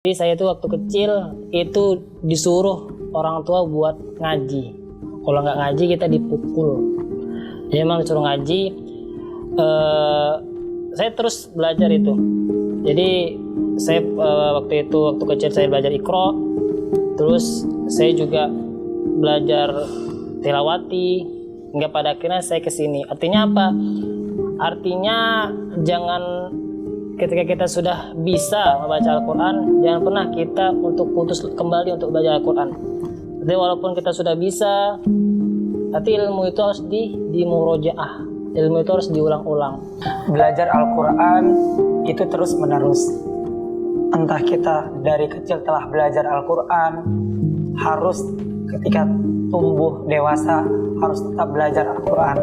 Jadi saya tuh waktu kecil itu disuruh orang tua buat ngaji. Kalau nggak ngaji kita dipukul. Jadi emang disuruh ngaji. Saya terus belajar itu. Jadi saya waktu kecil saya belajar Iqra. Terus saya juga belajar tilawati hingga pada akhirnya saya kesini. Artinya apa? Artinya jangan ketika kita sudah bisa membaca Al-Quran, jangan pernah kita untuk putus kembali untuk belajar Al-Quran. Jadi walaupun kita sudah bisa, tapi ilmu itu harus dimurojaah. Ilmu itu harus diulang-ulang. Belajar Al-Quran itu terus menerus. Entah kita dari kecil telah belajar Al-Quran, harus ketika tumbuh dewasa harus tetap belajar Al-Quran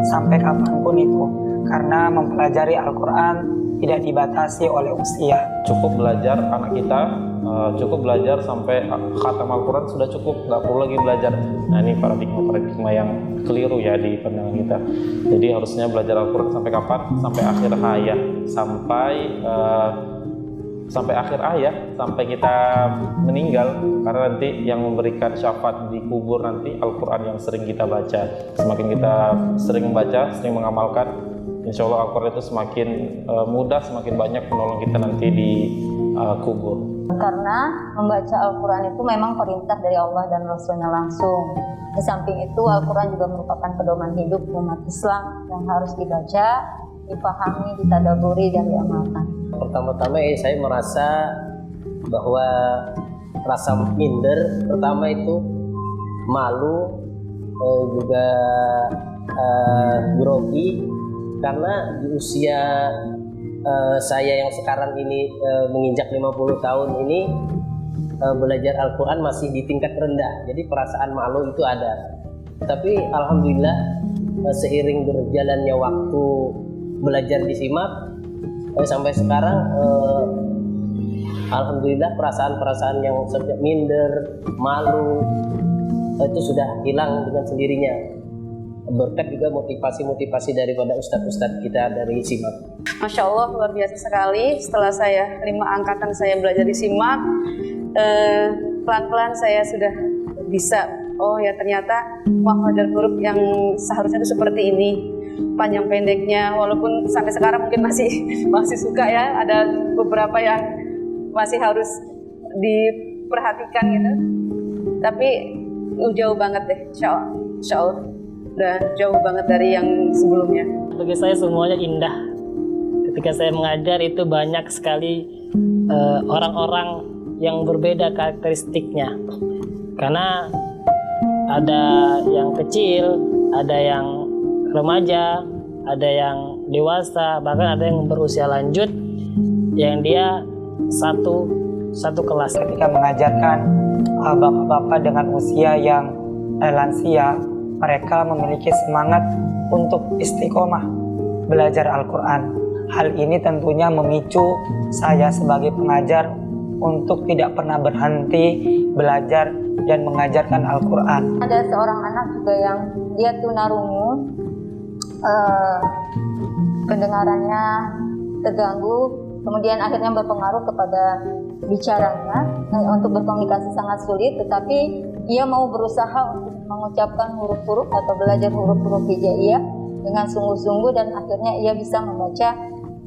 sampai kapanpun itu. Karena mempelajari Al-Quran tidak dibatasi oleh usia. Cukup belajar anak kita, cukup belajar sampai khatam Al-Quran sudah cukup, nggak perlu lagi belajar. Nah ini paradigma yang keliru ya di pandangan kita. Jadi harusnya belajar Al-Quran sampai kapan? Sampai akhir hayat, sampai akhir hayat, sampai kita meninggal. Karena nanti yang memberikan syafaat di kubur nanti Al-Quran yang sering kita baca. Semakin kita sering membaca, sering mengamalkan, insya Allah Al-Quran itu semakin mudah, semakin banyak menolong kita nanti di kubur. Karena membaca Al-Quran itu memang perintah dari Allah dan Rasulnya langsung. Di samping itu Al-Quran juga merupakan pedoman hidup umat Islam yang harus dibaca, dipahami, ditadaburi, dan diamalkan. Pertama-tama saya merasa bahwa rasa minder pertama itu malu, juga grogi. Karena di usia saya yang sekarang ini menginjak 50 tahun ini belajar Al-Quran masih di tingkat rendah. Jadi perasaan malu itu ada. Tapi Alhamdulillah seiring berjalannya waktu belajar di SIMAK sampai sekarang Alhamdulillah perasaan-perasaan yang seperti minder, malu itu sudah hilang dengan sendirinya. Berkat juga motivasi-motivasi daripada ustadz-ustadz kita dari SIMAK. Masya Allah, luar biasa sekali. Setelah saya 5 angkatan saya belajar di SIMAK, pelan-pelan saya sudah bisa. Oh ya, ternyata menghafal huruf yang seharusnya itu seperti ini, panjang pendeknya. Walaupun sampai sekarang mungkin masih suka ya, ada beberapa yang masih harus diperhatikan gitu. Tapi jauh banget deh, insya Allah. Udah jauh banget dari yang sebelumnya. Bagi saya semuanya indah. Ketika saya mengajar itu banyak sekali orang-orang yang berbeda karakteristiknya. Karena ada yang kecil, ada yang remaja, ada yang dewasa, bahkan ada yang berusia lanjut yang dia satu kelas. Ketika mengajarkan bapak-bapak dengan usia yang lansia, mereka memiliki semangat untuk istiqomah belajar Al-Quran. Hal ini tentunya memicu saya sebagai pengajar untuk tidak pernah berhenti belajar dan mengajarkan Al-Quran. Ada seorang anak juga yang dia tunarungu, pendengarannya terganggu, kemudian akhirnya berpengaruh kepada bicaranya. Untuk berkomunikasi sangat sulit, tetapi ia mau berusaha untuk mengucapkan huruf-huruf atau belajar huruf-huruf hijaiyah dengan sungguh-sungguh, dan akhirnya ia bisa membaca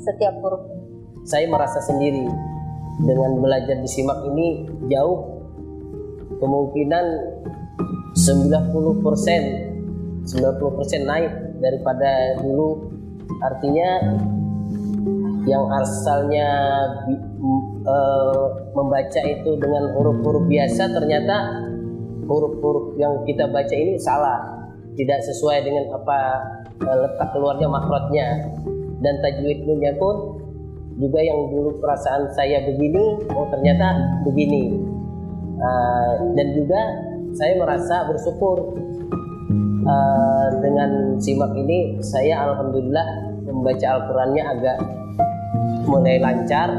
setiap huruf. Saya merasa sendiri dengan belajar di SIMAK ini jauh, kemungkinan 90% naik daripada dulu. Artinya yang asalnya membaca itu dengan huruf-huruf biasa, ternyata huruf-huruf yang kita baca ini salah, tidak sesuai dengan apa letak keluarnya makrotnya, dan tajwidnya pun juga yang dulu perasaan saya begini, oh ternyata begini. Dan juga saya merasa bersyukur dengan SIMAK ini, saya alhamdulillah membaca Al-Qurannya agak mulai lancar.